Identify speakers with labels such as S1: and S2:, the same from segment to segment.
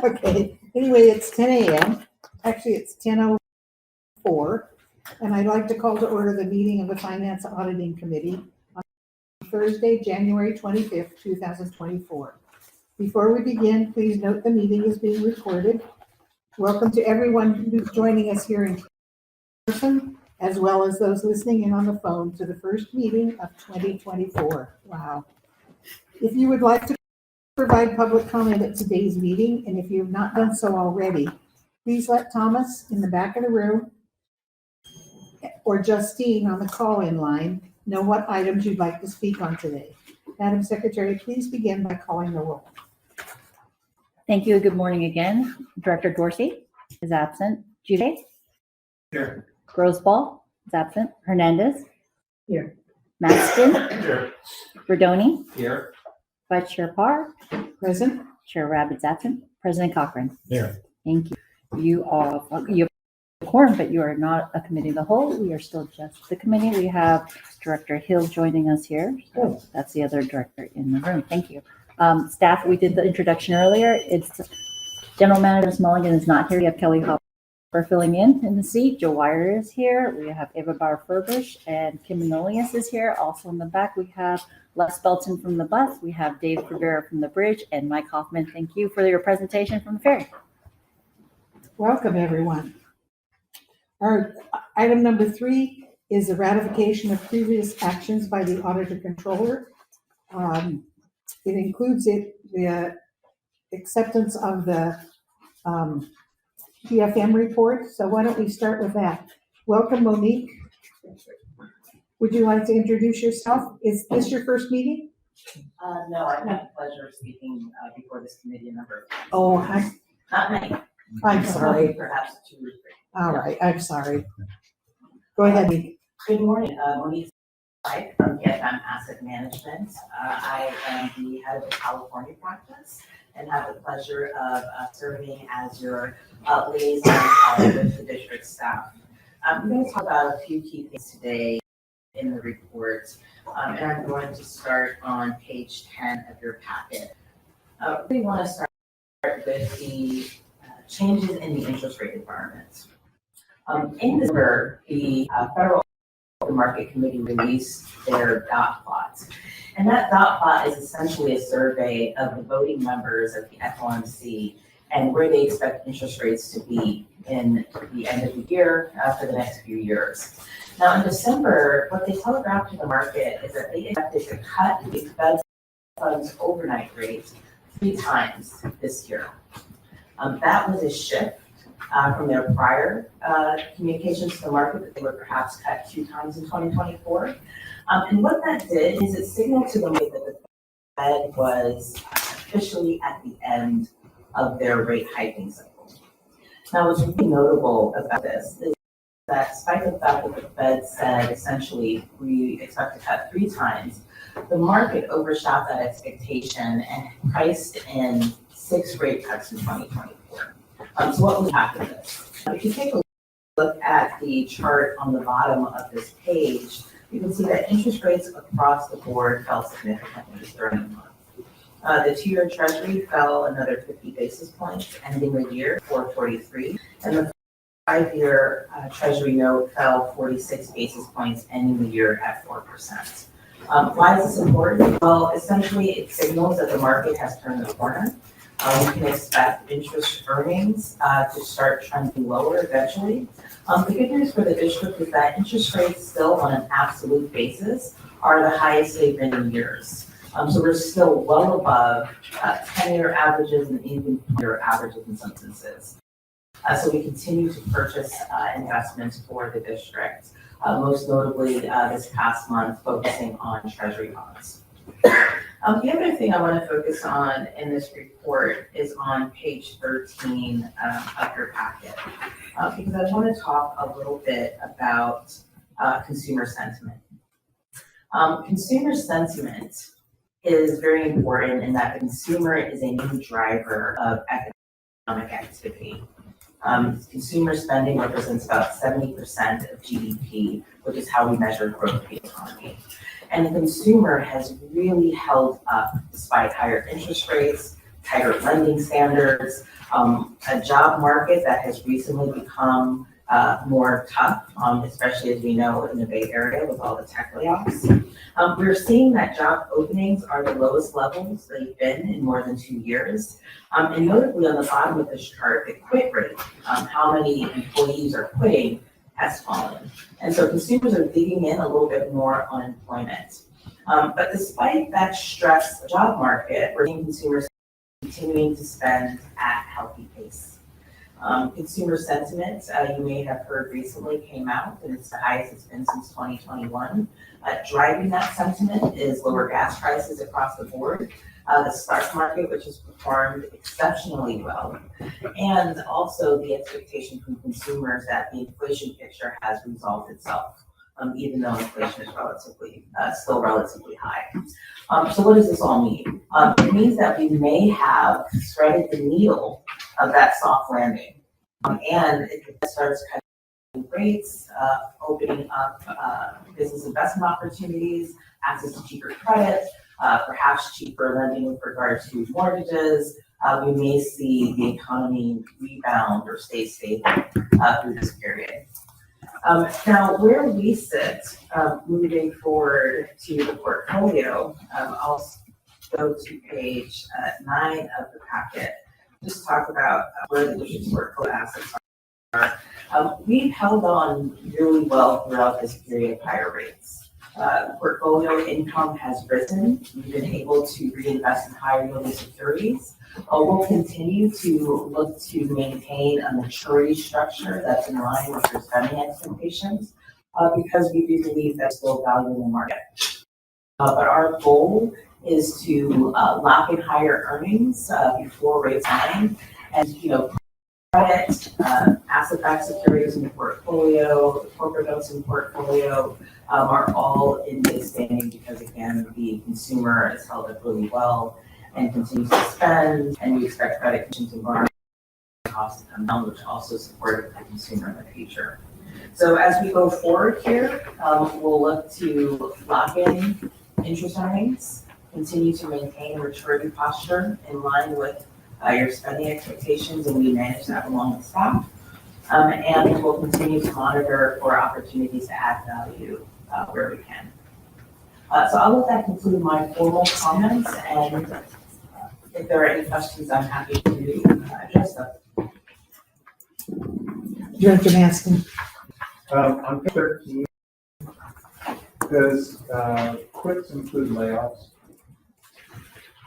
S1: Okay, anyway, it's 10 a.m. Actually, it's 10:04, and I'd like to call to order the meeting of the Finance Auditing Committee on Thursday, January 25th, 2024. Before we begin, please note the meeting is being recorded. Welcome to everyone who's joining us here in person, as well as those listening in on the phone to the first meeting of 2024. Wow. If you would like to provide public comment at today's meeting, and if you have not done so already, please let Thomas in the back of the room or Justine on the call-in line know what items you'd like to speak on today. Madam Secretary, please begin by calling the roll.
S2: Thank you. Good morning again. Director Dorsey is absent. Jude?
S3: Here.
S2: Grosball is absent. Hernandez?
S1: Here.
S2: Maxton?
S3: Here.
S2: Verdoni?
S3: Here.
S2: Vice Chair Parr?
S1: Present.
S2: Chair Rabbit's absent. President Cochran?
S3: Here.
S2: Thank you. You have a quorum, but you are not a committee of the whole. We are still just the committee. We have Director Hill joining us here. So that's the other director in the room. Thank you. Staff, we did the introduction earlier. It's General Manager Mulligan is not here. We have Kelly Hopper filling in the seat. Joe Wire is here. We have Eva Bauer-Furbish and Kim Manolius is here. Also in the back, we have Les Belton from the bus. We have Dave Rivera from the bridge and Mike Hoffman. Thank you for your presentation from the ferry.
S1: Welcome, everyone. Our item number 3 is the ratification of previous actions by the Auditor Controller. It includes the acceptance of the GFM report. So why don't we start with that? Welcome, Monique. Would you like to introduce yourself? Is this your first meeting?
S4: No, I've had the pleasure of speaking before this committee a number of times.
S1: Oh,
S4: Not many.
S1: I'm sorry.
S4: Perhaps 2 or 3.
S1: All right, I'm sorry. Go ahead, Monique.
S4: Good morning, Monique from GFM Asset Management. I am the head of the California practice and have the pleasure of serving as your liaison with the district staff. I'm going to talk about a few key things today in the report, and I'm going to start on page 10 of your packet. We want to start with the changes in the interest rate environment. In December, the Federal Open Market Committee released their dot plot. And that dot plot is essentially a survey of the voting members of the FOMC and where they expect interest rates to be in the end of the year for the next few years. Now in December, what they telegraphed to the market is that they expected to cut the Fed funds overnight rate 3 times this year. That was a shift from their prior communications to the market that they would perhaps cut 2 times in 2024. And what that did is it signaled to the market that the Fed was officially at the end of their rate hiking cycle. Now, what's really notable about this is that despite the fact that the Fed said essentially we expect to cut 3 times, the market overshot that expectation and priced in 6 rate cuts in 2024. So what was happening? If you take a look at the chart on the bottom of this page, you can see that interest rates across the board fell significantly during the month. The 2-year Treasury fell another 50 basis points, ending the year 443, and the 5-year Treasury note fell 46 basis points, ending the year at 4%. Why is this important? Well, essentially, it signals that the market has turned the corner. We can expect interest earnings to start trending lower eventually. The good news for the district is that interest rates still on an absolute basis are the highest they've been in years. So we're still well above 10-year averages and even 4-year averages in some instances. So we continue to purchase investments for the district, most notably this past month focusing on Treasury bonds. The other thing I want to focus on in this report is on page 13 of your packet, because I want to talk a little bit about consumer sentiment. Consumer sentiment is very important in that the consumer is a new driver of economic activity. Consumer spending represents about 70% of GDP, which is how we measure growth of the economy. And the consumer has really held up despite higher interest rates, tighter lending standards, a job market that has recently become more tough, especially as we know in the Bay Area with all the tech layoffs. We're seeing that job openings are the lowest levels they've been in more than 2 years. And notably on the bottom of this chart, the quit rate, how many employees are quitting, has fallen. And so consumers are digging in a little bit more on employment. But despite that stressed job market, we're seeing consumers continuing to spend at a healthy pace. Consumer sentiment, you may have heard recently, came out, and it's the highest it's been since 2021. Driving that sentiment is lower gas prices across the board, the stock market, which has performed exceptionally well, and also the expectation from consumers that the inflation picture has resolved itself, even though inflation is still relatively high. So what does this all mean? It means that we may have threaded the needle of that soft landing. And it starts cutting rates, opening up business investment opportunities, access to cheaper credit, perhaps cheaper lending with regard to mortgages. We may see the economy rebound or stay stable through this period. Now, where we sit moving forward to the portfolio, I'll go to page 9 of the packet. Just talk about where the district's portfolio assets are. We've held on really well throughout this period of higher rates. Portfolio income has risen. We've been able to reinvest in higher yielding securities. We'll continue to look to maintain a maturity structure that's in line with your spending expectations because we do believe there's still value in the market. But our goal is to lock in higher earnings before rates climb, and credit, asset-backed securities in the portfolio, corporate notes in the portfolio are all in good standing because again the consumer is held up really well and continues to spend, and we expect credit conditions and borrowing costs to come down, which also supports the consumer in the future. So as we go forward here, we'll look to lock in interest earnings, continue to maintain a maturity posture in line with your spending expectations, and we manage that along with staff. And we'll continue to monitor for opportunities to add value where we can. So I'll let that conclude my formal comments, and if there are any questions, I'm happy to address them.
S1: Director Maskin.
S3: On page 13, does quits include layoffs?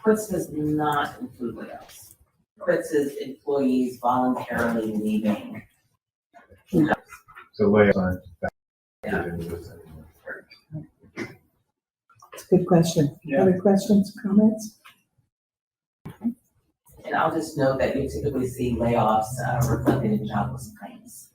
S4: Quits does not include layoffs. Quits is employees voluntarily leaving.
S3: So layoffs aren't
S4: Yeah.
S3: factored into this anymore.
S1: It's a good question.
S3: Yeah.
S1: Other questions, comments?
S4: And I'll just note that you typically see layoffs reflected in jobless claims.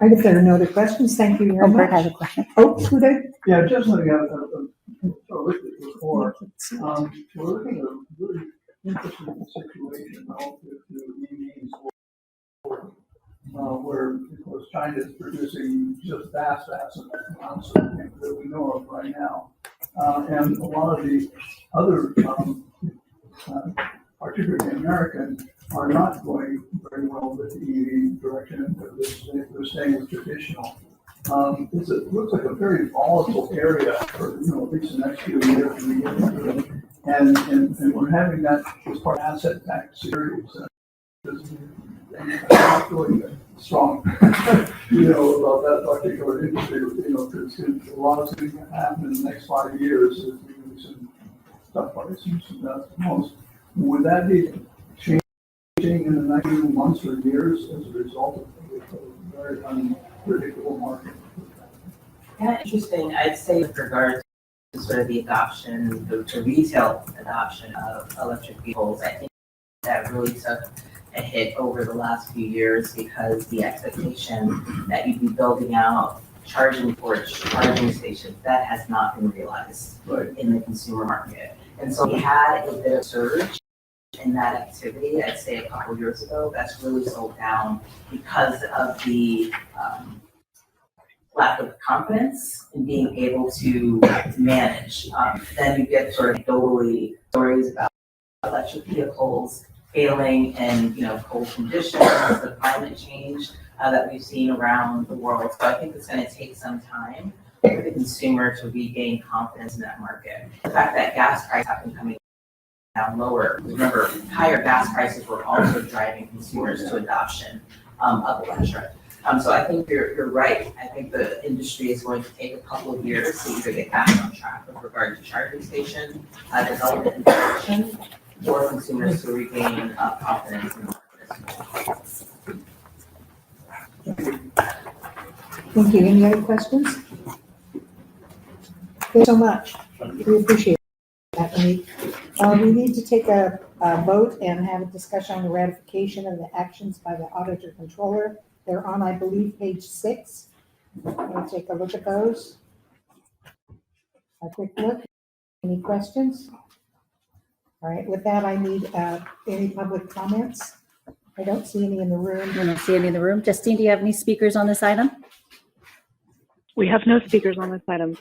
S1: All right, if there are no other questions, thank you very
S2: Bert has
S1: much.
S2: a question.
S1: Oh, who did?
S5: Yeah, just looking at a listed report, we're looking at a really interesting situation relative to EVs, where, of course, China is producing just vast amounts that we know of right now. And a lot of the other, particularly American, are not going very well with the EV direction. They're staying with traditional. It looks like a very volatile area for at least the next few years. And we're having that as part of asset-backed securities. I'm not really strong, about that particular industry, because a lot of things can happen in the next 5 years. There's going to be some stock prices, most. Would that be changing in the next few months or years as a result of a very unpredictable market?
S4: Yeah, interesting. I'd say with regard to sort of the adoption, the retail adoption of electric vehicles, I think that really took a hit over the last few years because the expectation that you'd be building out charging stations, that has not been realized in the consumer market. And so we had a bit of surge in that activity, I'd say a couple years ago. That's really slowed down because of the lack of confidence in being able to manage. Then you get sort of anecdotally stories about electric vehicles failing in, cold conditions, the climate change that we've seen around the world. So I think it's going to take some time for the consumer to regain confidence in that market. The fact that gas prices have been coming down lower. Remember, higher gas prices were also driving consumers to adoption of electric. So I think you're right. I think the industry is going to take a couple of years to either get back on track with regard to charging station development and production, for consumers to regain confidence in the market.
S1: Thank you. Any other questions? Thank you so much. We appreciate that. We need to take a vote and have a discussion on the ratification of the actions by the auditor controller. They're on, I believe, page 6. We'll take a look at those. A quick look. Any questions? All right, with that, I need any public comments. I don't see any in the room.
S2: I don't see any in the room. Justine, do you have any speakers on this item?
S6: We have no speakers on this item.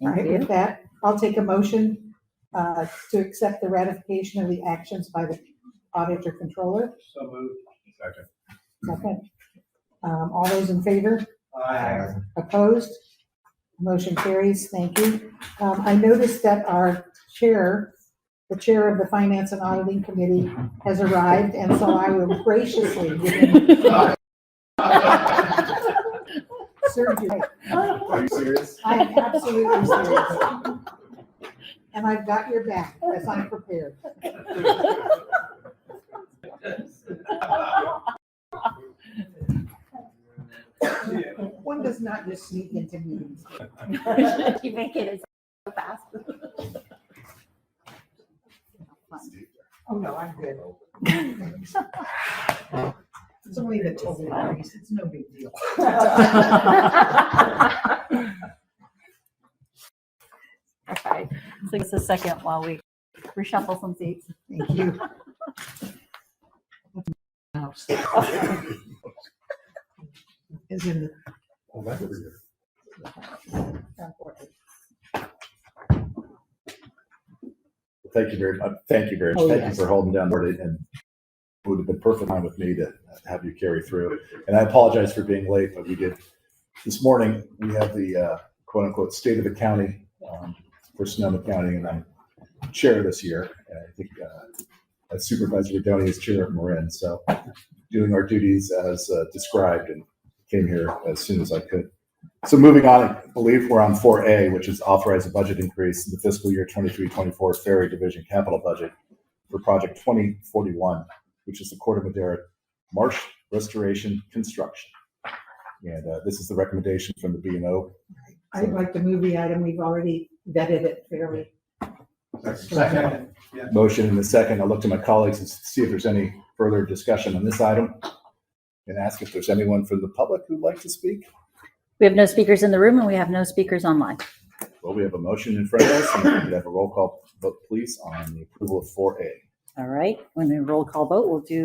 S1: All right, with that, I'll take a motion to accept the ratification of the actions by the auditor controller.
S3: So moved. Second.
S1: Second. All those in favor?
S3: Aye.
S1: Opposed? Motion carries. Thank you. I noticed that our chair, the chair of the Finance and Auditing Committee, has arrived, and so I will graciously give him. Serve you right.
S3: Are you serious?
S1: I am absolutely serious. And I've got your back, as I'm prepared. One does not just sneak into meetings.
S2: You make it so fast.
S1: Oh, no, I'm good. It's only the total increase. It's no big deal.
S2: Okay, so it's a second while we reshuffle some seats.
S1: Thank you. Mouse. Is in the.
S3: Oh, that's over here.
S7: Thank you very much. Thank you very much.
S1: Oh,
S7: Thank
S1: yes.
S7: you for holding down the word, and it would have been perfect time with me to have you carry through. And I apologize for being late, but we did this morning. We have the quote unquote state of the county for Sonoma County, and I'm chair this year. And I think Supervisor Redoni is chair of Marin. So doing our duties as described, and came here as soon as I could. So moving on, I believe we're on 4A, which is authorize a budget increase in the fiscal year 23-24 Ferry Division capital budget for project 2041, which is the Corte Madera Marsh Restoration Construction. And this is the recommendation from the B&O.
S1: I'd like to move the item. We've already vetted it fairly.
S3: Second.
S7: Motion in a second. I'll look to my colleagues and see if there's any further discussion on this item and ask if there's anyone from the public who'd like to speak.
S2: We have no speakers in the room and we have no speakers online.
S7: Well, we have a motion in front of us, and we could have a roll call vote, please, on the approval of 4A.
S2: All right, when we roll call vote, we'll do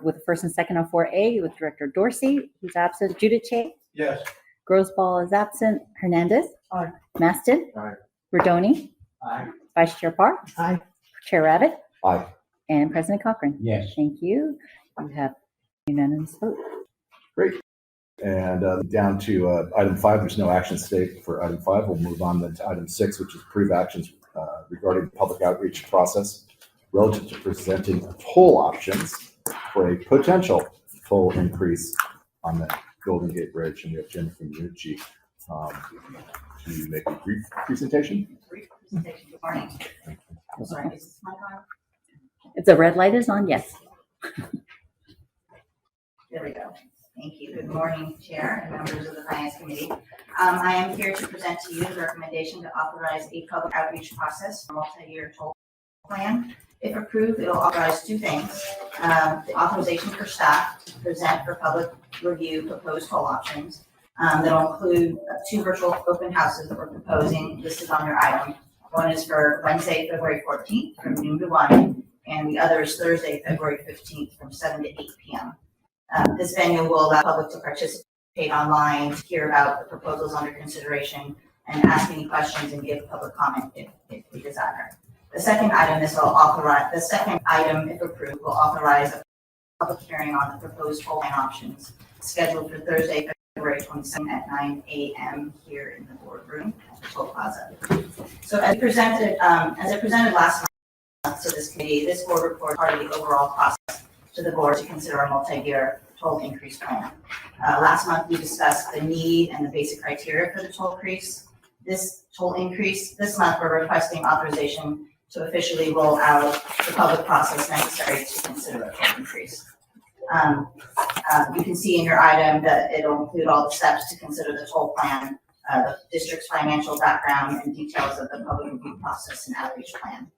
S2: with the first and second on 4A with Director Dorsey, who's absent, Giudice,
S3: Yes.
S2: Grosball is absent, Hernandez.
S1: Aye.
S2: Maston.
S3: Aye.
S2: Redoni,
S3: Aye.
S2: Vice Chair Parr,
S1: Aye.
S2: Chair Rabbit,
S7: Aye.
S2: and President Cochran.
S3: Yes.
S2: Thank you. You have unanimous vote.
S7: Great. And down to item 5, there's no action today for item 5. We'll move on then to item 6, which is approve actions regarding the public outreach process relative to presenting toll options for a potential toll increase on the Golden Gate Bridge. And we have Jennifer Minucci to make a brief presentation.
S4: Good morning. Sorry, is this my file?
S2: If the red light is on, yes.
S8: There we go. Thank you. Good morning, Chair and members of the Finance Committee. I am here to present to you the recommendation to authorize a public outreach process for multi-year toll plan. If approved, it will authorize two things. The authorization for staff to present for public review proposed toll options. That will include 2 virtual open houses that we're proposing listed on your item. One is for Wednesday, February 14th from noon to 1, and the other is Thursday, February 15th from 7 to 8 p.m. This venue will allow public to participate online, to hear about the proposals under consideration, and ask any questions and give public comment if we desire. The second item, if approved, will authorize a public hearing on the proposed toll line options scheduled for Thursday, February 22nd at 9 a.m. here in the boardroom at the Toll Plaza. So as presented last month to this committee, this board report is part of the overall process to the board to consider a multi-year toll increase plan. Last month we discussed the need and the basic criteria for the toll increase. This month we're requesting authorization to officially roll out the public process necessary to consider a toll increase. You can see in your item that it'll include all the steps to consider the toll plan, the district's financial background, and details of the public review process and outreach plan.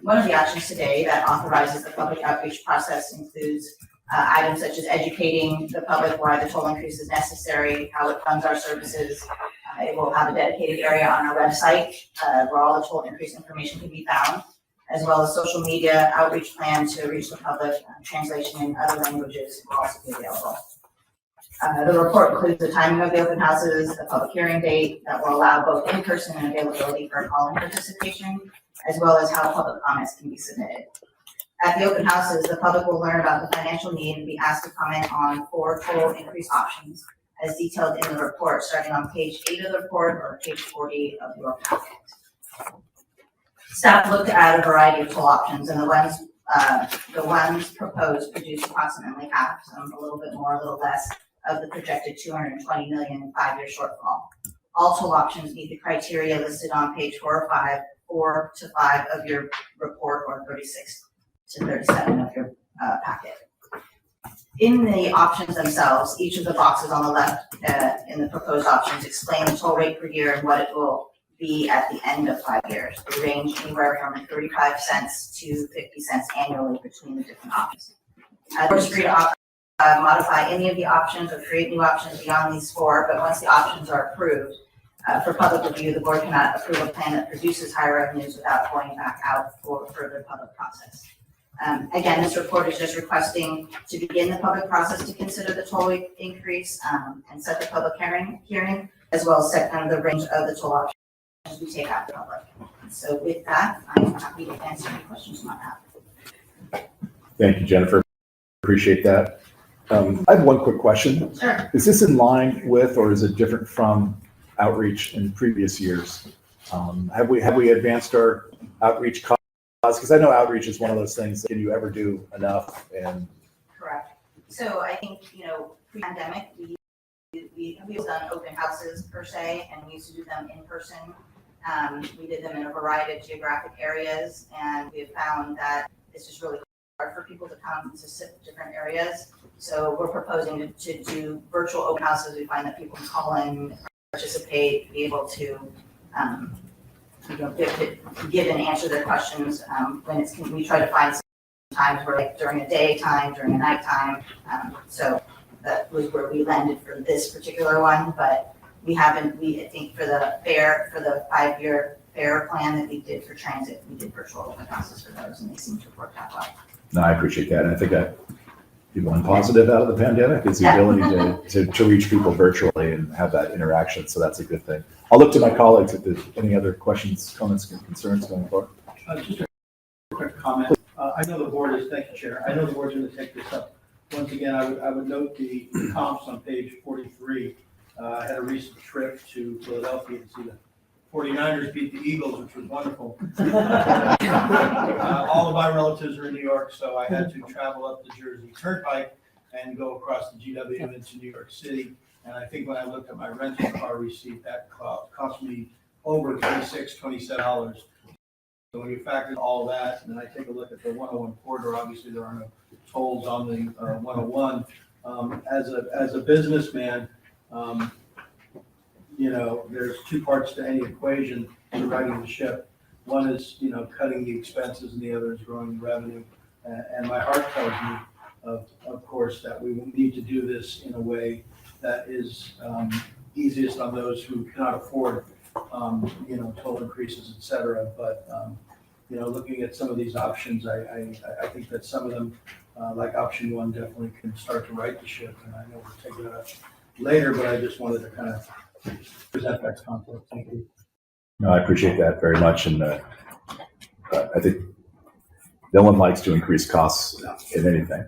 S8: One of the options today that authorizes the public outreach process includes items such as educating the public why the toll increase is necessary, how it funds our services. It will have a dedicated area on our website where all the toll increase information can be found, as well as social media outreach plan to reach the public. Translation in other languages will also be available. The report includes the timing of the open houses, the public hearing date that will allow both in-person and availability for call-in participation, as well as how public comments can be submitted. At the open houses, the public will learn about the financial need and be asked to comment on 4 toll increase options as detailed in the report, starting on page 8 of the report or page 40 of your packet. Staff looked at a variety of toll options, and the ones proposed produce approximately half, some a little bit more, a little less, of the projected $220 million 5-year shortfall. All toll options meet the criteria listed on page 4 to 5 of your report, or 36 to 37 of your packet. In the options themselves, each of the boxes on the left in the proposed options explain the toll rate per year and what it will be at the end of 5 years. They range anywhere from 35 cents to 50 cents annually between the different options. The board is free to modify any of the options or create new options beyond these 4, but once the options are approved for public review, the board cannot approve a plan that produces higher revenues without going back out for further public process. Again, this report is just requesting to begin the public process to consider the toll increase and set the public hearing, as well as set kind of the range of the toll options we take out to the public. So with that, I'm happy to answer any questions you might have.
S7: Thank you, Jennifer. Appreciate that. I have one quick question.
S8: Sure.
S7: Is this in line with, or is it different from outreach in previous years? Have we advanced our outreach costs? Because I know outreach is one of those things. Can you ever do enough? And
S8: Correct. So I think, pre-pandemic, we've done open houses per se, and we used to do them in person. We did them in a variety of geographic areas, and we have found that it's just really hard for people to come to different areas. So we're proposing to do virtual open houses. We find that people can call in, participate, be able to give and answer their questions when we try to find some times where, like during a daytime, during a nighttime. So that was where we landed for this particular one, but I think for the 5-year fair plan that we did for transit, we did virtual open houses for those, and they seem to have worked out well.
S7: no, I appreciate that. And I think that one positive out of the pandemic is the ability to reach people virtually and have that interaction. So that's a good thing. I'll look to my colleagues if there's any other questions, comments, and concerns going forward.
S9: Just a quick comment. I know the board is, thank you, Chair. I know the board's going to take this up. Once again, I would note the comps on page 43. I had a recent trip to Philadelphia to see the 49ers beat the Eagles, which was wonderful. All of my relatives are in New York, so I had to travel up the Jersey Turnpike and go across the GW into New York City. And I think when I looked at my rental car receipt, that cost me over $27. So when you factor all that, and then I take a look at the 101 corridor, obviously there are no tolls on the 101. As a businessman, there's 2 parts to any equation to righting the ship. One is, cutting the expenses, and the other is growing the revenue. And my heart tells me, of course, that we will need to do this in a way that is easiest on those who cannot afford, toll increases, et cetera. But looking at some of these options, I think that some of them, like option one, definitely can start to right the ship. And I know we'll take that up later, but I just wanted to kind of present that concept. Thank you.
S7: No, I appreciate that very much. And I think no one likes to increase costs in anything.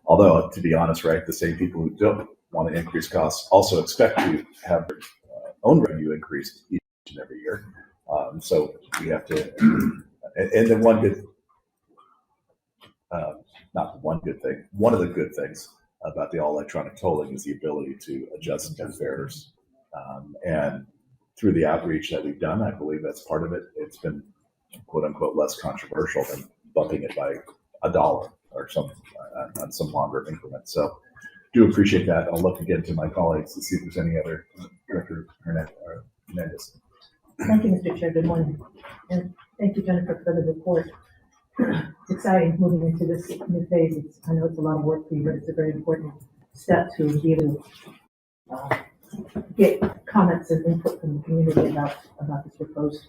S7: Although, to be honest, right, the same people who don't want to increase costs also expect to have their own revenue increased each and every year. So we have to, and the one good, not the one good thing, one of the good things about the all electronic tolling is the ability to adjust their fares. And through the outreach that we've done, I believe that's part of it. It's been quote unquote less controversial than bumping it by $1 or something on some longer increment. So do appreciate that. I'll look again to my colleagues to see if there's any other. Director Hernandez.
S10: Thank you, Mr. Chair. Good morning. And thank you, Jennifer, for the report. It's exciting moving into this new phase. I know it's a lot of work for you, but it's a very important step to be able to get comments and input from the community about this proposed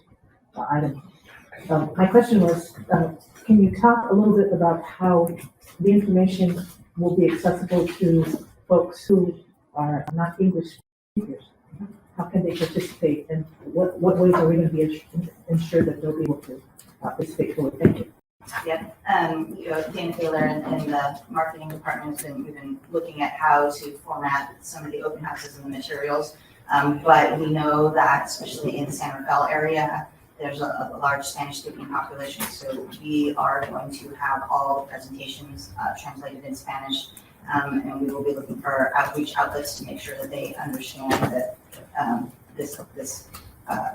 S10: item. My question was, can you talk a little bit about how the information will be accessible to folks who are not English speakers? How can they participate, and what ways are we going to be ensure that they'll be able to participate fully? Thank you.
S8: Yeah, Dana Taylor and the marketing department we've been looking at how to format some of the open houses and the materials. But we know that especially in the San Rafael area, there's a large Spanish-speaking population. So we are going to have all the presentations translated in Spanish, and we will be looking for outreach outlets to make sure that they understand that this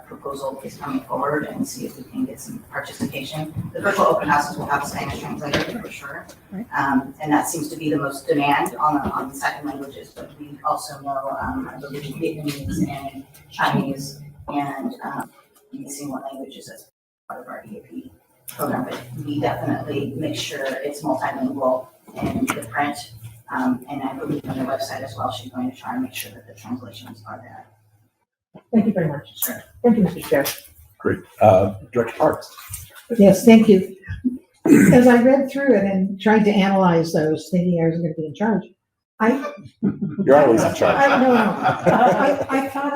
S8: proposal is coming forward, and see if we can get some participation. The virtual open houses will have a Spanish translator for sure, and that seems to be the most demand on the second languages. But we also know I believe Vietnamese and Chinese and missing what languages as part of our EAP program. But we definitely make sure it's multilingual in the print, and I believe on the website as well. She's going to try and make sure that the translations are there.
S10: Thank you very much.
S8: Sure.
S10: Thank you, Mr. Chair.
S7: Great. Director Parks.
S1: Yes, thank you. As I read through it and tried to analyze those, thinking I was going to be in charge,
S7: You're always in charge.
S1: I thought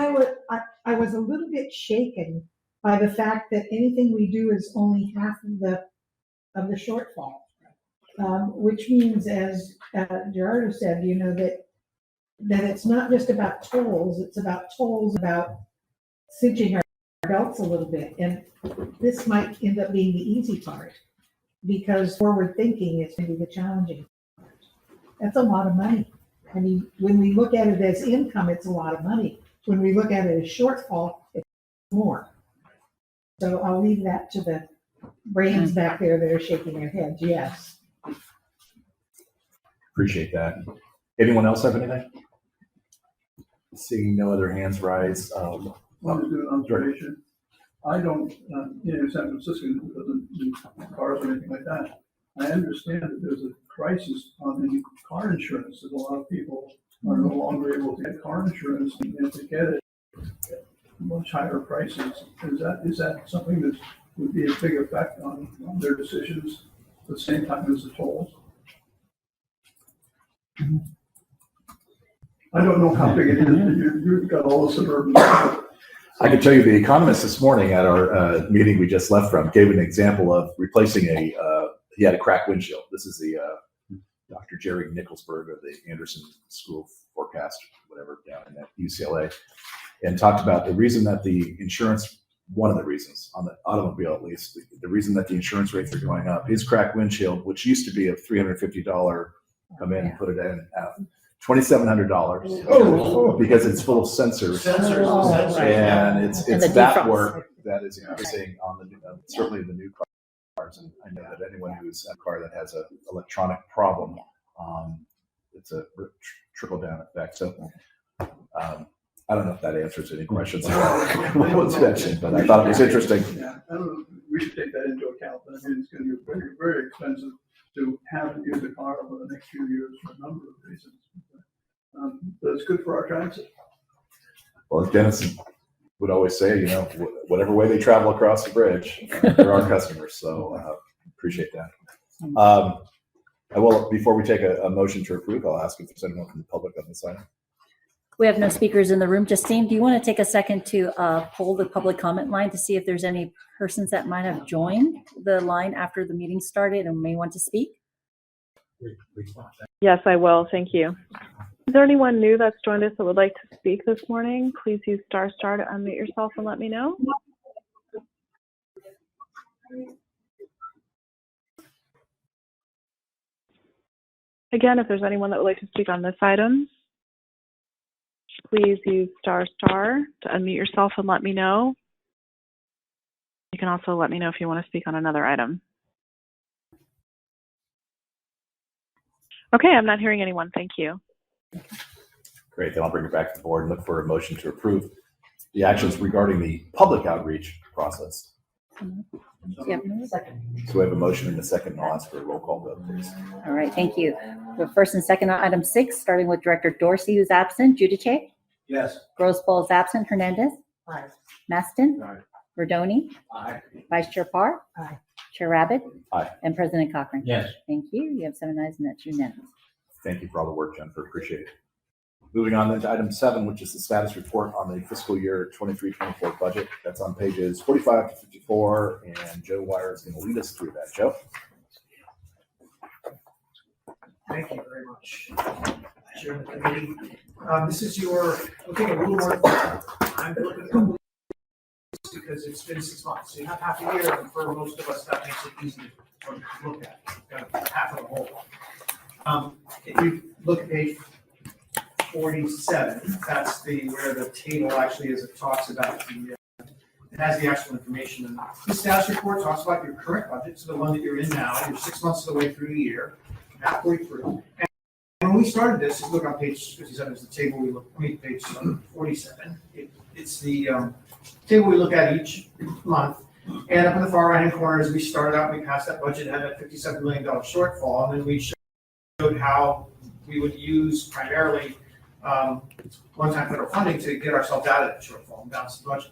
S1: I was a little bit shaken by the fact that anything we do is only half of the shortfall, which means, as Gerardo said, that it's not just about tolls, it's about cinching our belts a little bit. And this might end up being the easy part, because forward thinking is going to be the challenging part. That's a lot of money. I mean, when we look at it as income, it's a lot of money. When we look at it as shortfall, it's more. So I'll leave that to the brains back there that are shaking their heads. Yes.
S7: Appreciate that. Anyone else have anything? Seeing no other hands rise.
S5: Want to do an observation? I don't, San Francisco doesn't use cars or anything like that. I understand that there's a crisis on the car insurance, that a lot of people are no longer able to get car insurance, and if they get it at much higher prices. Is that something that would be a big effect on their decisions at the same time as the tolls? I don't know how big it is, but you've got all the suburban.
S7: I can tell you the economist this morning at our meeting we just left from gave an example of replacing he had a cracked windshield. This is the Dr. Jerry Nicholsberg of the Anderson School of Forecast, whatever, down in UCLA, and talked about the reason that the insurance, one of the reasons on the automobile at least, the reason that the insurance rates are going up. His cracked windshield, which used to be a $350 come in and put it in, $2,700 because it's full of sensors. And it's that
S2: defrost.
S7: work that is increasing on the certainly the new cars. And I know that anyone who's a car that has an electronic problem, it's a trickle down effect. So I don't know if that answers any questions what was mentioned, but I thought it was interesting.
S5: Yeah, I don't know. We should take that into account. But I mean, it's going to be very, very expensive to have and use a car over the next few years for a number of reasons. But it's good for our transit.
S7: Well, Dennis would always say, you know, whatever way they travel across the bridge, they're our customers. So appreciate that. I will, before we take a motion to approve, I'll ask if there's anyone from the public on this item.
S2: We have no speakers in the room. Justine, do you want to take a second to poll the public comment line to see if there's any persons that might have joined the line after the meeting started and may want to speak?
S6: Yes, I will. Thank you. Is there anyone new that's joined us that would like to speak this morning? Please use ** to unmute yourself and let me know. Again, if there's anyone that would like to speak on this item, please use ** to unmute yourself and let me know. You can also let me know if you want to speak on another item. Okay, I'm not hearing anyone. Thank you.
S7: Great, then I'll bring it back to the board and look for a motion to approve the actions regarding the public outreach process.
S2: Yep.
S7: So we have a motion and a second, and I'll ask for a roll call vote, please.
S2: All right, thank you. The first and second on item 6, starting with Director Dorsey, who's absent. Judice?
S9: Yes.
S2: Grosboll is absent. Hernandez?
S3: Aye.
S2: Maston?
S3: Aye.
S2: Verdoni?
S3: Aye.
S2: Vice Chair Parr?
S10: Aye.
S2: Chair Rabbit?
S7: Aye.
S2: And President Cochran?
S3: Yes.
S2: Thank you. You have 7 ayes and that's unanimous.
S7: Thank you for all the work, Jennifer. Appreciate it. Moving on then to item 7, which is the status report on the fiscal year 23-24 budget. That's on pages 45 to 54, and Joe Wire is going to lead us through that. Joe?
S11: Thank you very much, Chair of the committee. This is your, looking a little more, I'm looking at a couple because it's been 6 months. So you have half a year, and for most of us, that makes it easy to look at, kind of half of the whole. If you look at page 47, that's where the table actually is. It talks about it has the actual information. And the status report talks about your current budget, so the one that you're in now. You're 6 months of the way through the year, halfway through. And when we started this, if you look on page 57, is the table we look. Page 47. It's the table we look at each month. And up in the far right-hand corner, as we started out, we passed that budget, had that $57 million shortfall, and then we showed how we would use primarily one-time federal funding to get ourselves out of that shortfall and balance the budget.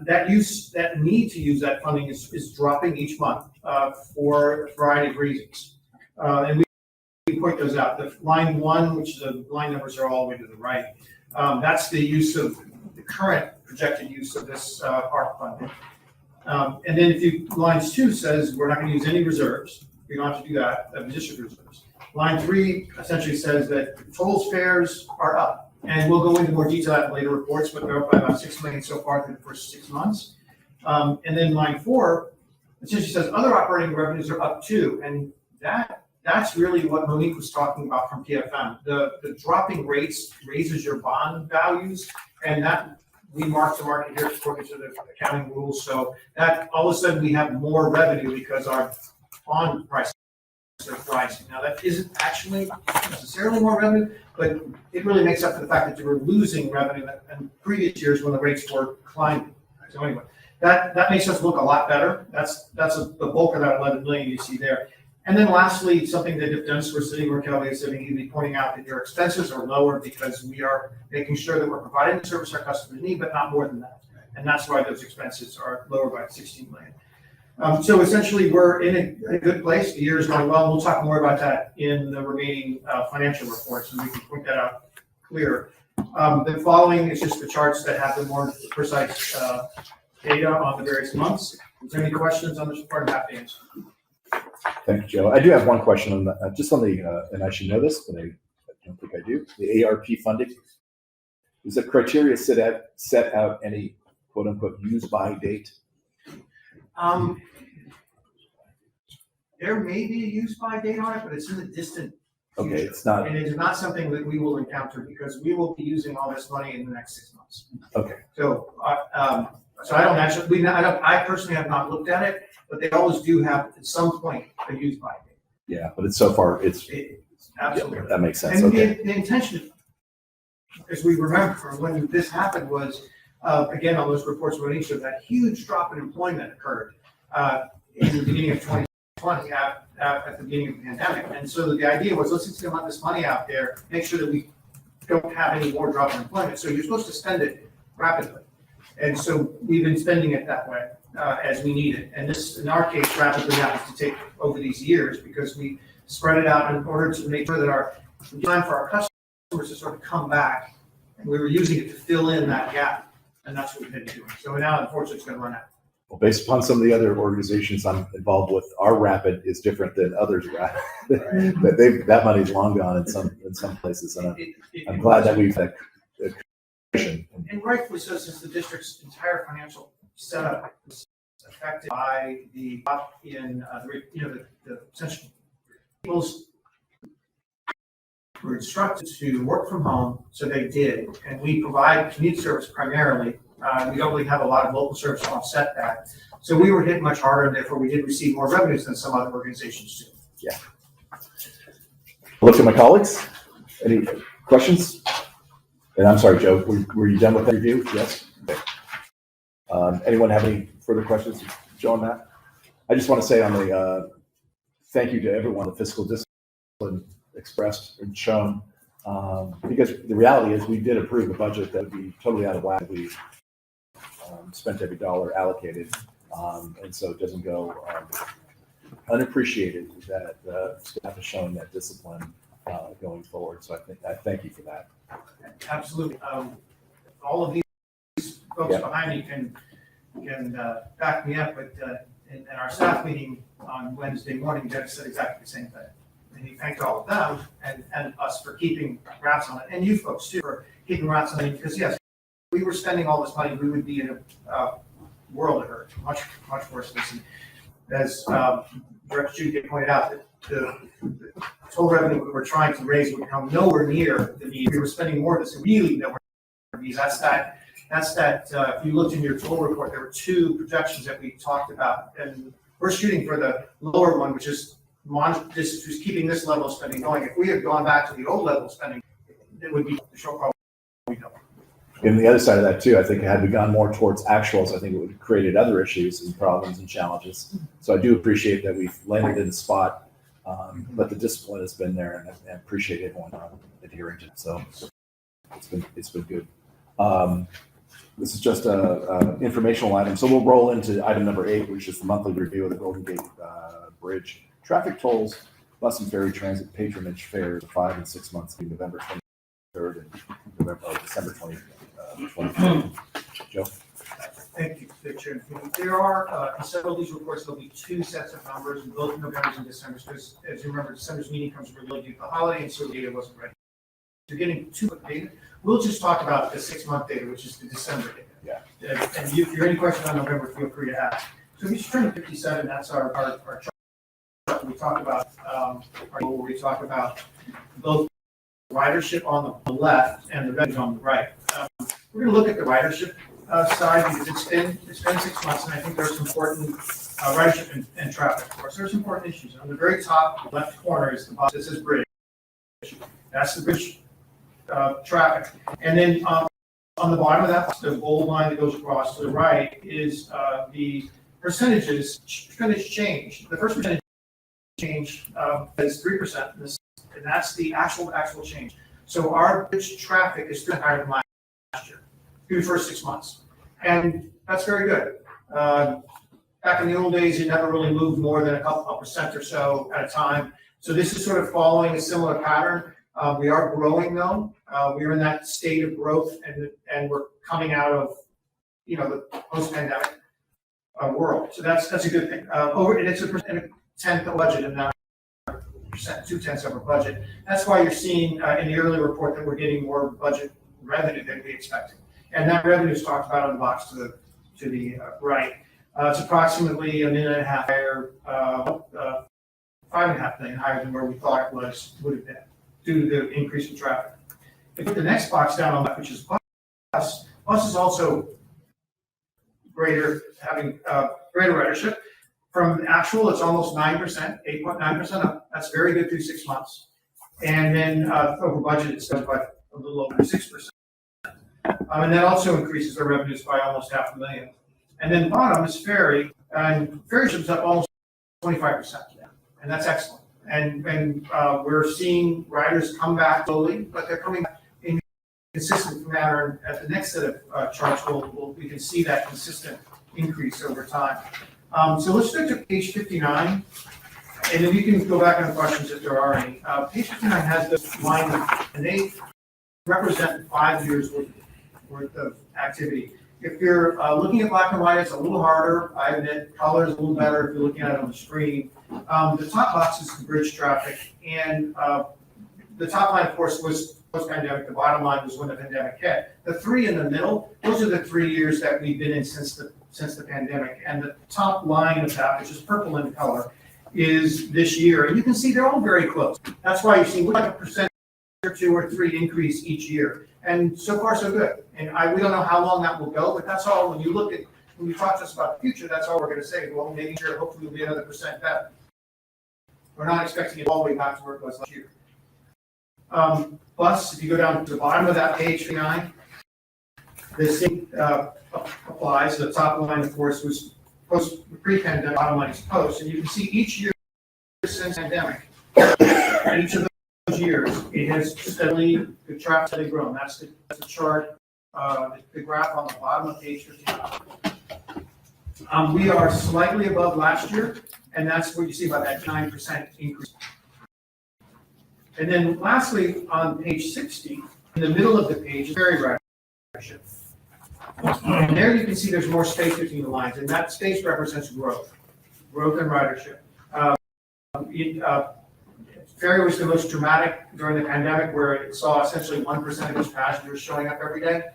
S11: That need to use that funding is dropping each month for a variety of reasons. And we point those out. The line 1, which the line numbers are all the way to the right, that's the use of the current projected use of this ARP funding. And then lines 2 says we're not going to use any reserves. We don't have to do that, district reserves. Line 3 essentially says that tolls fares are up, and we'll go into more detail in later reports, but they're up by about $6 million so far through the first 6 months. And then line 4 essentially says other operating revenues are up too, and that's really what Monique was talking about from PFM. The dropping rates raises your bond values, and that we mark to market here according to the accounting rules. So that all of a sudden we have more revenue because our bond prices are rising. Now that isn't actually necessarily more revenue, but it really makes up for the fact that you were losing revenue in previous years when the rates were climbing. So anyway, that makes us look a lot better. That's the bulk of that 11 million you see there. And then lastly, something that if Dennis were sitting or Kelly is sitting, he'd be pointing out that your expenses are lower because we are making sure that we're providing the service our customers need, but not more than that. And that's why those expenses are lower by 16 million. So essentially, we're in a good place. The year is going well. We'll talk more about that in the remaining financial reports, and we can point that out clearer. The following is just the charts that have the more precise data on the various months. If there's any questions on this report, I'm happy to answer.
S7: Thank you, Joe. I do have one question on just on the, and I should know this, but I don't think I do. The ARP funding. Is the criteria set out any quote unquote use by date?
S11: There may be a use by date on it, but it's in the distant future.
S7: Okay, it's not.
S11: And it is not something that we will encounter because we will be using all this money in the next 6 months.
S7: Okay.
S11: So, so I don't actually, I personally have not looked at it, but they always do have at some point a use by date.
S7: Yeah, but it's so far,
S11: Absolutely.
S7: Yeah, that makes sense.
S11: And
S7: Okay.
S11: the intention, as we remember from when this happened was, again, on those reports when each of that huge drop in employment occurred in the beginning of 2020 at the beginning of the pandemic. And so the idea was, let's just let this money out there, make sure that we don't have any more drop in employment. So you're supposed to spend it rapidly. And so we've been spending it that way as we need it. And this, in our case, rapidly happens to take over these years because we spread it out in order to make sure that our time for our customers to sort of come back. And we were using it to fill in that gap. And that's what we've been doing. So now, unfortunately, it's going to run out.
S7: Well, based upon some of the other organizations I'm involved with, our rapid is different than others' rapid. That money's long gone in some places, and I'm glad that we've had a cushion.
S11: And rightfully so, since the district's entire financial setup was affected by the drop in the essential people's were instructed to work from home, so they did, and we provide commute service primarily. We don't really have a lot of local service to offset that. So we were hit much harder, and therefore we did receive more revenues than some other organizations do.
S7: Yeah. Look at my colleagues. Any questions? And I'm sorry, Joe, were you done with the review? Yes? Okay. Anyone have any further questions, Joe, on that? I just want to say on the thank you to everyone, the fiscal discipline expressed and shown, because the reality is we did approve a budget that would be totally out of whack if we spent every dollar allocated, and so it doesn't go unappreciated that staff is showing that discipline going forward. So I thank you for that.
S11: Absolutely. All of these folks behind me can back me up, but in our staff meeting on Wednesday morning, Jeff said exactly the same thing. And he thanked all of them and us for keeping wraps on it, and you folks too for keeping wraps on it, because yes, if we were spending all this money, we would be in a world of hurt, much worse than this. As Director Judy pointed out, that the total revenue we were trying to raise would come nowhere near the need. We were spending more than really nowhere near the needs. That's that. If you looked in your total report, there were two projections that we talked about, and we're shooting for the lower one, which is keeping this level of spending going. If we had gone back to the old level of spending, it would be the shortfall we know.
S7: And the other side of that too, I think had we gone more towards actuals, I think it would have created other issues and problems and challenges. So I do appreciate that we've landed in the spot, but the discipline has been there, and I appreciate everyone adhering to it. So it's been good. This is just a informational item. So we'll roll into item number 8, which is the monthly review of the Golden Gate Bridge traffic tolls, bus and ferry transit patronage fares, 5 and 6 months, in November 23rd and December 23rd. Joe?
S11: Thank you, Mr. Chair. There are, in several of these reports, there'll be 2 sets of numbers in both November's and December's, because as you remember, December's meeting comes really due to the holiday, and so the data wasn't ready. You're getting 2 data. We'll just talk about the 6-month data, which is the December data. Yeah. And if you have any questions on November, feel free to ask. So if you turn to 57, that's our chart. We talk about where we talk about both ridership on the left and the revenue on the right. We're going to look at the ridership side because it's been 6 months, and I think there's important ridership and traffic. Of course, there's important issues. On the very top left corner is the box that says bridge. That's the bridge traffic, and then on the bottom of that, the bold line that goes across to the right is the percentage change. The first percentage change is 3%, and that's the actual change. So our bridge traffic is 3% higher than last year through the first 6 months, and that's very good. Back in the old days, you never really moved more than a couple percent or so at a time. So this is sort of following a similar pattern. We are growing though. We are in that state of growth, and we're coming out of the post-pandemic world. So that's a good thing. And it's a tenth of budget, and not 2/10 of our budget. That's why you're seeing in the early report that we're getting more budget revenue than we expected, and that revenue is talked about on the box to the right. It's approximately $1.5 million higher, $5.5 million higher than where we thought it would have been due to the increase in traffic. If you put the next box down on that, which is bus is also having greater ridership. From actual, it's almost 9%, 8.9% up. That's very good through 6 months. And then over budget, it's by a little over 6%. And that also increases our revenues by almost $500,000. And then bottom is ferry, and ferry ships up almost 25%. And that's excellent. And we're seeing riders come back slowly, but they're coming back in consistent pattern at the next set of charts, we can see that consistent increase over time. So let's go to page 59, and then you can go back on the questions if there are any. Page 59 has this line, and they represent 5 years worth of activity. If you're looking at black and white, it's a little harder. I admit color is a little better if you're looking at it on the screen. The top box is the bridge traffic, and the top line, of course, was post-pandemic. The bottom line was when the pandemic hit. The three in the middle, those are the 3 years that we've been in since the pandemic. And the top line of that, which is purple in color, is this year. And you can see they're all very close. That's why you see like a percent or 2 or 3 increase each year. And so far, so good. And we don't know how long that will go, but that's all. When you talk to us about the future, that's all we're going to say. Well, maybe sure, hopefully we'll be another percent better. We're not expecting it all the way back to where it was last year. Bus, if you go down to the bottom of that page 9, the same applies. The top line, of course, was pre-pandemic, bottom line is post. And you can see each year since pandemic, each of those years, it has steadily, the traffic steadily grown. That's the chart, the graph on the bottom of page 59. We are slightly above last year, and that's what you see about that 9% increase. And then lastly, on page 60, in the middle of the page, is very ridership. And there you can see there's more space between the lines, and that space represents growth and ridership. Ferry was the most dramatic during the pandemic, where it saw essentially 1% of its passengers showing up every day.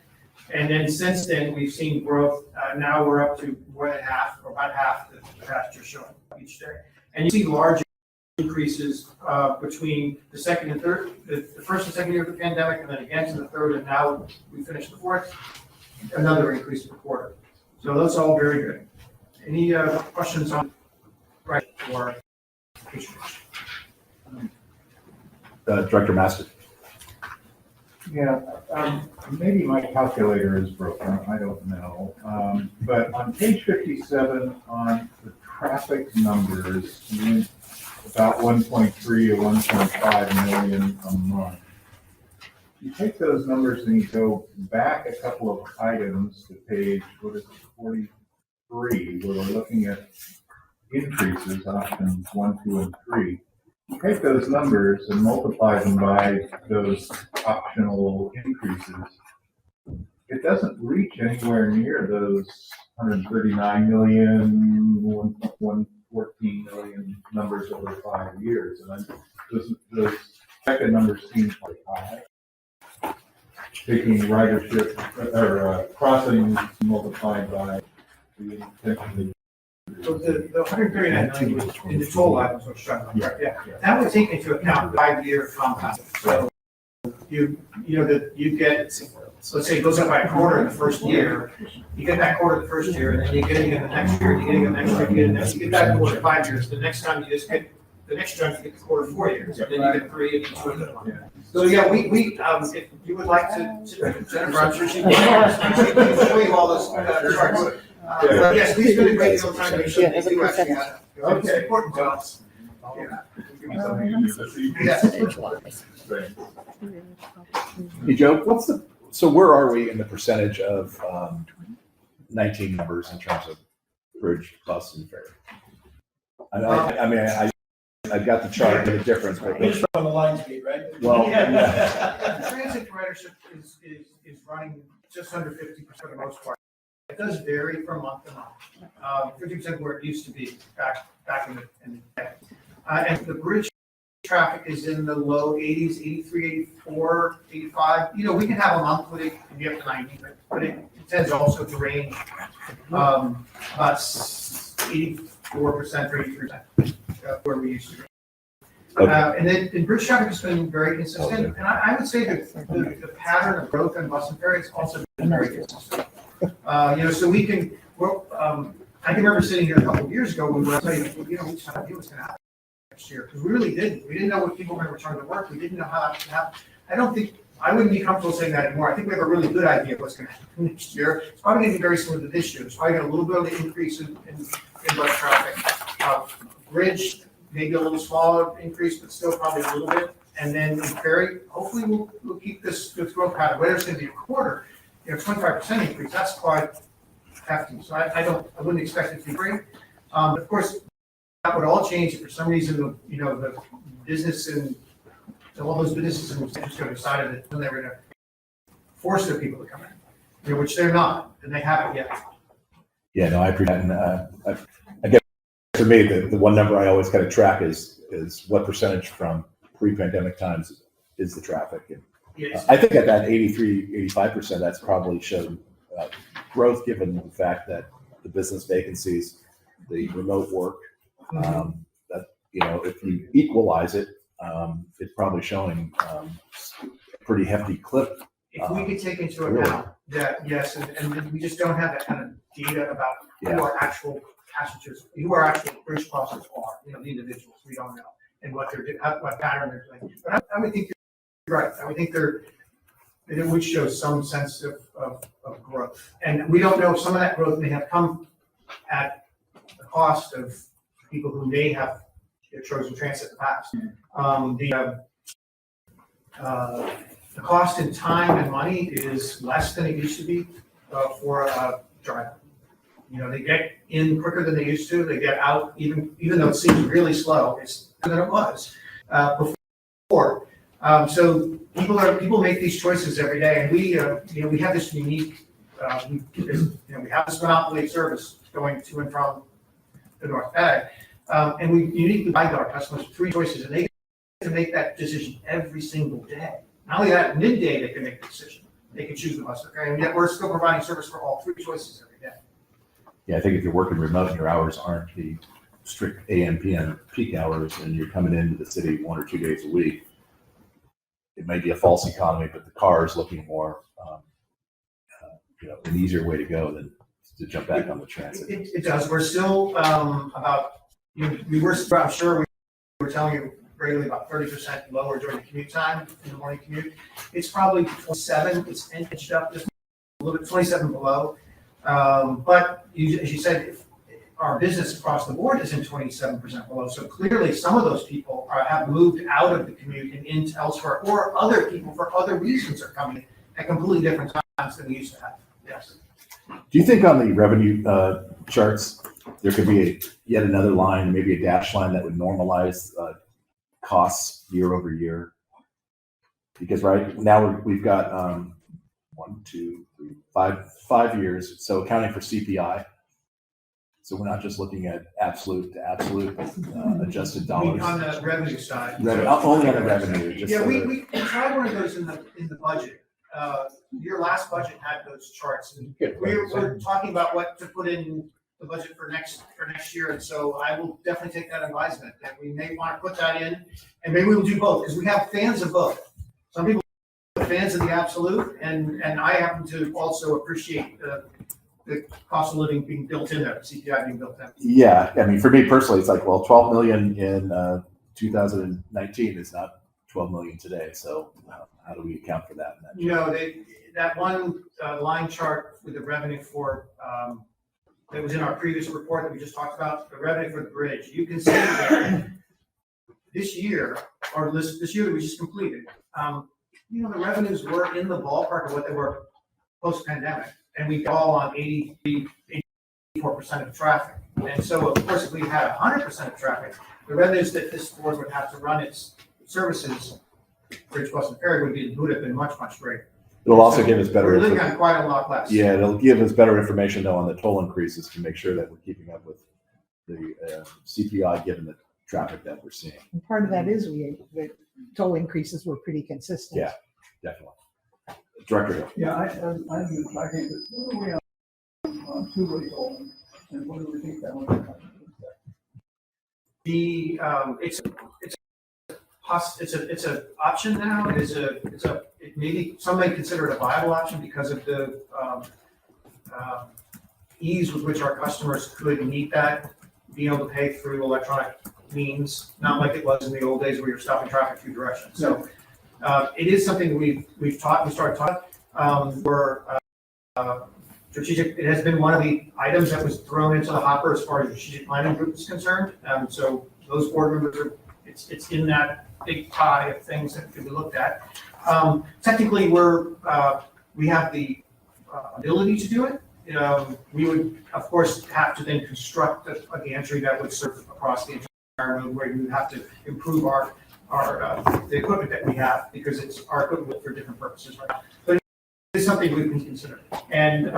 S11: And then since then, we've seen growth. Now we're up to more than half, or about half the passengers showing up each day. And you see large increases between the second and third, the first and second year of the pandemic, and then again to the third, and now we finished the fourth, another increase per quarter. So that's all very good. Any questions on right or
S7: Director Master.
S3: Yeah, maybe my calculator is broken, I don't know. But on page 57, on the traffic numbers, about 1.3 or 1.5 million a month. You take those numbers and you go back a couple of items to page, 43, where we're looking at increases, options 1, 2, and 3. You take those numbers and multiply them by those optional increases. It doesn't reach anywhere near those 139 million, 114 million numbers over 5 years. And those second numbers seem quite high. Taking ridership or crossings multiplied by the intention.
S11: So the 139 million was in the total items, which yeah. That would take into account 5-year compound. So you get, so let's say it goes up by a quarter in the first year. You get that quarter the first year, and then you get it again the next year, you get it again the next year, you get that quarter 5 years. The next time you just get the next jump, you get the quarter 4 years, and then you get 3 and each of them. So yeah, we if you would like to Jennifer, I'm sure she can show you all this charts. Yes, we spend a great deal of time to make sure they do actually have. Okay. It's important to us.
S7: Hey, Joe, so where are we in the percentage of 19 numbers in terms of bridge, bus, and ferry? I've got the chart with the difference, but
S9: It's on the line speed, right?
S7: well,
S11: Transit ridership is running just under 50% for the most part. It does vary from month to month. 50% where it used to be back in the day. And the bridge traffic is in the low 80s, 83, 84, 85. We can have a month with it can be up to 90, but it tends also to range about 84%, 83% where we used to be. And then in bridge traffic has been very consistent. And I would say that the pattern of growth in bus and ferry has also been very consistent. So we can, I can remember sitting here a couple of years ago when we were saying, we just had no idea what's going to happen next year, because we really didn't. We didn't know when people were going to return to work. We didn't know how that was going to happen. I wouldn't be comfortable saying that anymore. I think we have a really good idea of what's going to happen next year. It's probably going to be very similar to this year. It's probably got a little bit of an increase in bus traffic. Bridge, maybe a little smaller increase, but still probably a little bit. And then hopefully we'll keep this growth pattern, whether it's gonna be a quarter, 25% increase, that's quite hefty. So I wouldn't expect it to be great. Of course, that would all change if for some reason, the business and all those businesses in San Francisco decided that they were gonna force their people to come in, which they're not, and they haven't yet.
S7: Yeah, no, I appreciate that. And I guess for me, the one number I always kind of track is what percentage from pre-pandemic times is the traffic. And
S11: Yes.
S7: I think at that 83, 85%, that's probably shown growth given the fact that the business vacancies, the remote work, that, if you equalize it, it's probably showing a pretty hefty clip.
S11: If we could take into account that, yes, and we just don't have that kind of data about who our actual passengers, who our actual bridge crossers are, the individuals, we don't know, and what pattern they're doing. But I would think you're right. I would think it would show some sense of growth. And we don't know if some of that growth may have come at the cost of people who may have chosen transit in the past. The cost in time and money is less than it used to be for a driver. They get in quicker than they used to. They get out even though it seems really slow. It's quicker than it was before. So people make these choices every day, and we have this unique. We have this monopoly of service going to and from the North Bay, and we uniquely provide our customers 3 choices, and they get to make that decision every single day. Not only that, midday they can make the decision. They can choose the bus, okay? And yet we're still providing service for all 3 choices every day.
S7: Yeah, I think if you're working remote and your hours aren't the strict AM, PM peak hours, and you're coming into the city 1 or 2 days a week, it may be a false economy, but the car is looking more, an easier way to go than to jump back on the transit.
S11: It does. We're still I'm sure we were telling you regularly about 30% lower during the commute time, in the morning commute. It's probably 27, it's edged up just a little bit, 27 below. But as you said, our business across the board is in 27% below. So clearly some of those people have moved out of the commute and into elsewhere, or other people for other reasons are coming at completely different times than we used to have. Yes.
S7: Do you think on the revenue charts, there could be yet another line, maybe a dash line that would normalize costs year over year? Because right now we've got 1, 2, 3, 5 years. So accounting for CPI. So we're not just looking at absolute to absolute adjusted dollars.
S11: On the revenue side.
S7: Only on the revenue.
S11: Yeah, we tried one of those in the budget. Your last budget had those charts, and we're talking about what to put in the budget for next year. And so I will definitely take that advisement that we may want to put that in, and maybe we'll do both, because we have fans of both. Some people are fans of the absolute, and I happen to also appreciate the cost of living being built in there, CPI being built in.
S7: Yeah, I mean, for me personally, it's like, well, 12 million in 2019 is not 12 million today. So how do we account for that?
S11: That one line chart with the revenue for that was in our previous report that we just talked about, the revenue for the bridge. You can see that this year, or this year that we just completed, the revenues were in the ballpark of what they were post-pandemic, and we all on 84% of traffic. And so, of course, if we had 100% of traffic, the revenues that this board would have to run its services, bridge, bus, and ferry, would have been much, much greater.
S7: It'll also give us better.
S11: We're looking at quite a lot less.
S7: Yeah, it'll give us better information though on the toll increases to make sure that we're keeping up with the CPI given the traffic that we're seeing.
S1: And part of that is the toll increases were pretty consistent.
S7: Yeah, definitely. Director Hill.
S5: Yeah, I think that what are we on two-way tolling, and what do we think that one?
S11: It's an option now. It maybe some may consider it a viable option because of the ease with which our customers could meet that, being able to pay through electronic means, not like it was in the old days where you're stopping traffic 2 directions. So it is something we started talking. We're strategic. It has been one of the items that was thrown into the hopper as far as the strategic planning group is concerned. So those board members are it's in that big pie of things that could be looked at. Technically, we have the ability to do it. We would, of course, have to then construct a gantry that would serve across the entire room, where we would have to improve the equipment that we have, because it's our equipment for different purposes right now. But it's something we can consider. And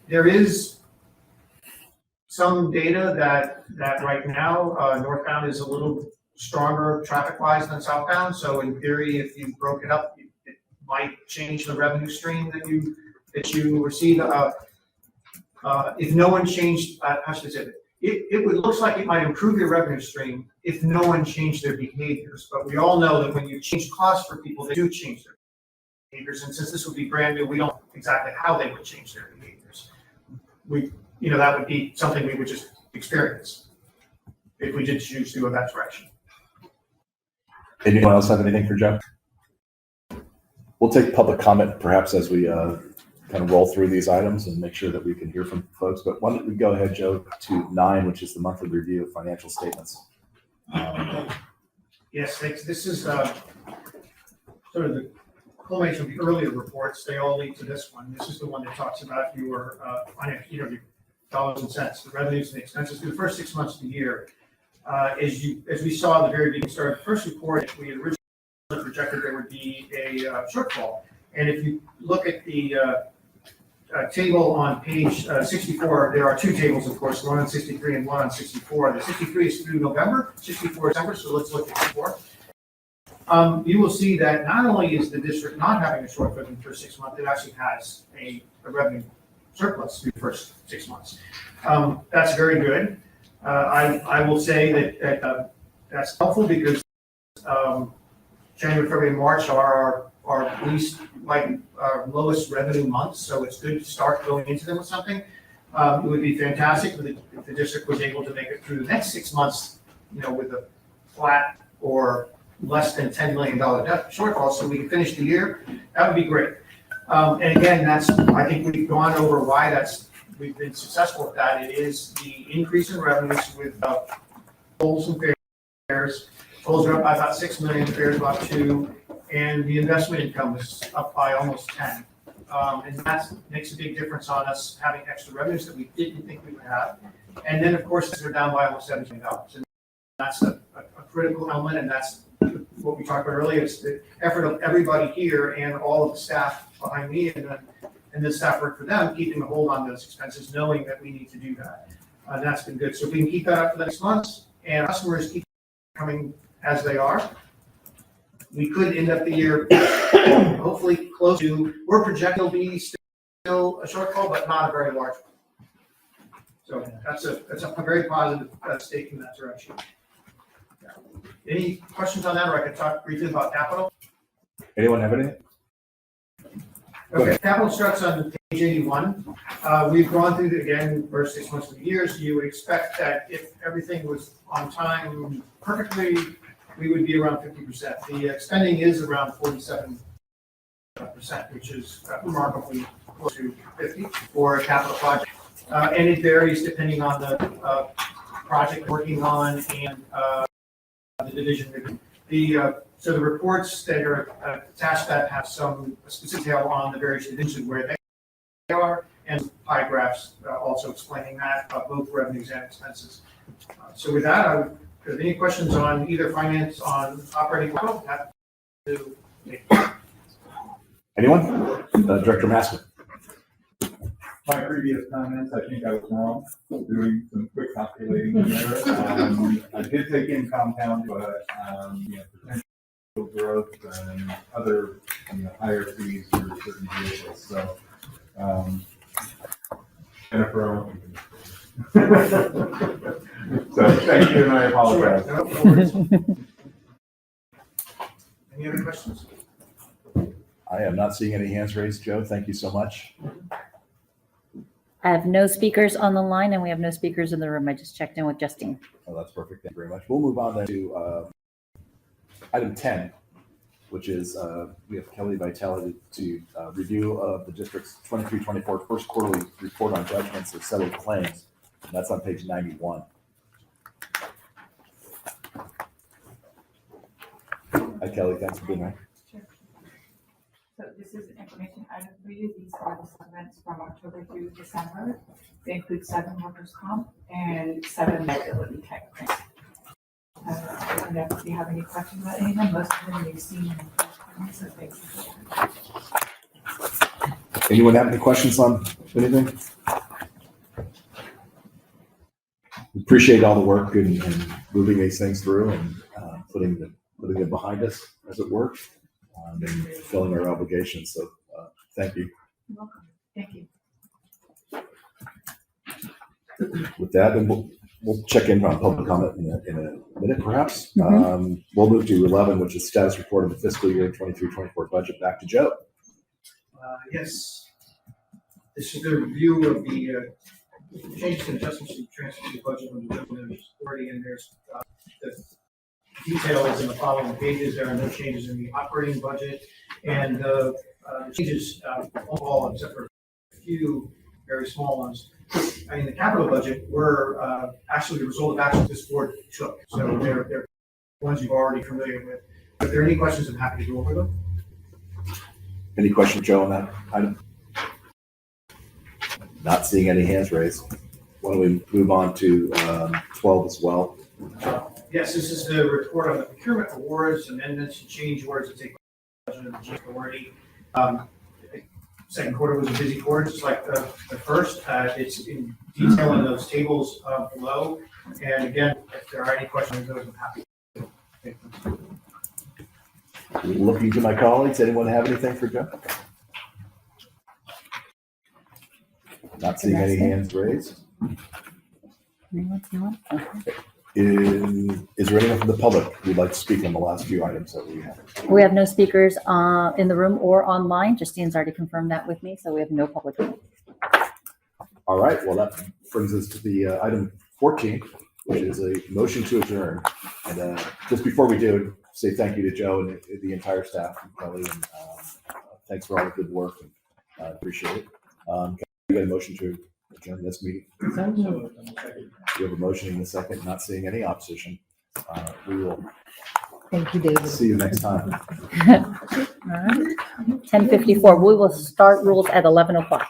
S11: there is some data that right now, northbound is a little stronger traffic-wise than southbound. So in theory, if you broke it up, it might change the revenue stream that you receive. If no one changed, how should I say it? It looks like it might improve your revenue stream if no one changed their behaviors. But we all know that when you change costs for people, they do change their behaviors. And since this would be brand new, we don't know exactly how they would change their behaviors. That would be something we would just experience if we did choose to go that direction.
S7: Anyone else have anything for Joe? We'll take public comment perhaps as we kind of roll through these items and make sure that we can hear from folks. But why don't we go ahead, Joe, to 9, which is the monthly review of financial statements.
S11: Yes, this is sort of the culmination of the earlier reports. They all lead to this one. This is the one that talks about your your dollars and cents, the revenues and the expenses for the first 6 months of the year. As we saw at the very beginning, started the first report, we had originally projected there would be a shortfall. And if you look at the table on page 64, there are 2 tables, of course, one on 63 and one on 64. The 63 is through November, 64 is December, so let's look at 64. You will see that not only is the district not having a shortfall in the first 6 months, it actually has a revenue surplus through the first 6 months. That's very good. I will say that that's helpful because January, February, and March are our least, our lowest revenue months, so it's good to start going into them with something. It would be fantastic if the district was able to make it through the next 6 months, with a flat or less than $10 million shortfall, so we can finish the year. That would be great. And again, I think we've gone over why we've been successful with that. It is the increase in revenues with tolls and fares. Tolls are up by about 6 million, fares about 2, and the investment income is up by almost 10. And that makes a big difference on us having extra revenues that we didn't think we would have. And then, of course, they're down by almost $17 million. And that's a critical element, and that's what we talked about earlier. It's the effort of everybody here and all of the staff behind me and the staff work for them, keeping a hold on those expenses, knowing that we need to do that. That's been good. So if we can keep that up for the next months and customers keep coming as they are, we could end up the year hopefully close to, we're projecting it'll be still a shortfall, but not a very large one. So that's a very positive stake in that direction. Yeah. Any questions on that, or I could talk briefly about capital?
S7: Anyone have anything?
S11: Okay, capital starts on page 81. We've gone through again, first 6 months of the year, so you would expect that if everything was on time perfectly, we would be around 50%. The spending is around 47%, which is remarkably close to 50 for a capital project. And it varies depending on the project working on and the division. So the reports that are attached to that have some specific detail on the various divisions where they are, and pie graphs also explaining that, both revenues and expenses. So with that, if there are any questions on either finance, on operating capital, happy to take.
S7: Anyone? Director Masker.
S3: My previous comments, I think I was wrong, doing some quick calculating there. I did take in compound, but, potential growth and other, higher fees for certain vehicles, so, Jennifer. So thank you, and I apologize.
S11: Sure. No worries. Any other questions?
S7: I am not seeing any hands raised, Joe. Thank you so much.
S2: I have no speakers on the line, and we have no speakers in the room. I just checked in with Justine.
S7: Oh, that's perfect. Thank you very much. We'll move on then to item 10, which is we have Kelly Vitale to review of the district's 23-24 first quarterly report on judgments of settled claims. And that's on page 91. Hi Kelly, thanks for being here.
S12: So this is an information item for you. These are the settlements from October through December. They include 7 workers' comp and 7 liability type claims. I don't know if you have any questions about any of them. Most of them you've seen in the first so thanks.
S7: Anyone have any questions on anything? Appreciate all the work and moving these things through and putting them behind us, as it were, and fulfilling our obligations. So thank you.
S12: You're welcome. Thank you.
S7: With that, and we'll check in on public comment in a minute, perhaps.
S2: Mm-hmm.
S7: We'll move to 11, which is status report of the fiscal year 23-24 budget. Back to Joe.
S11: Yes. This is the review of the changes and adjustments to transfer the budget on the revenue authority, and there's the details in the following pages. There are no changes in the operating budget, and the changes overall, except for a few very small ones. I mean, the capital budget were actually the result of actions this board took, so they're ones you're already familiar with. If there are any questions, I'm happy to go over them.
S7: Any questions, Joe, on that item? Not seeing any hands raised. Why don't we move on to 12 as well?
S11: Yes, this is the report on the procurement awards, amendments, and change orders that take place in the G authority. Second quarter was a busy quarter, just like the first. It's in detail in those tables below. And again, if there are any questions on those, I'm happy to take them.
S7: Looking to my colleagues, anyone have anything for Joe? Not seeing any hands raised.
S2: Anyone? Okay.
S7: Is there anyone from the public who'd like to speak on the last few items that we have?
S2: We have no speakers in the room or online. Justine's already confirmed that with me, so we have no public.
S7: All right, well, that brings us to the item 14, which is a motion to adjourn. And just before we do, say thank you to Joe and the entire staff, and Kelly, and thanks for all the good work. And appreciate it. Can we get a motion to adjourn this meeting? We have a motion in a second, not seeing any opposition. We will
S1: Thank you, David.
S7: see you next time.
S2: All right. 10:54. We will start rules at 11 o'clock.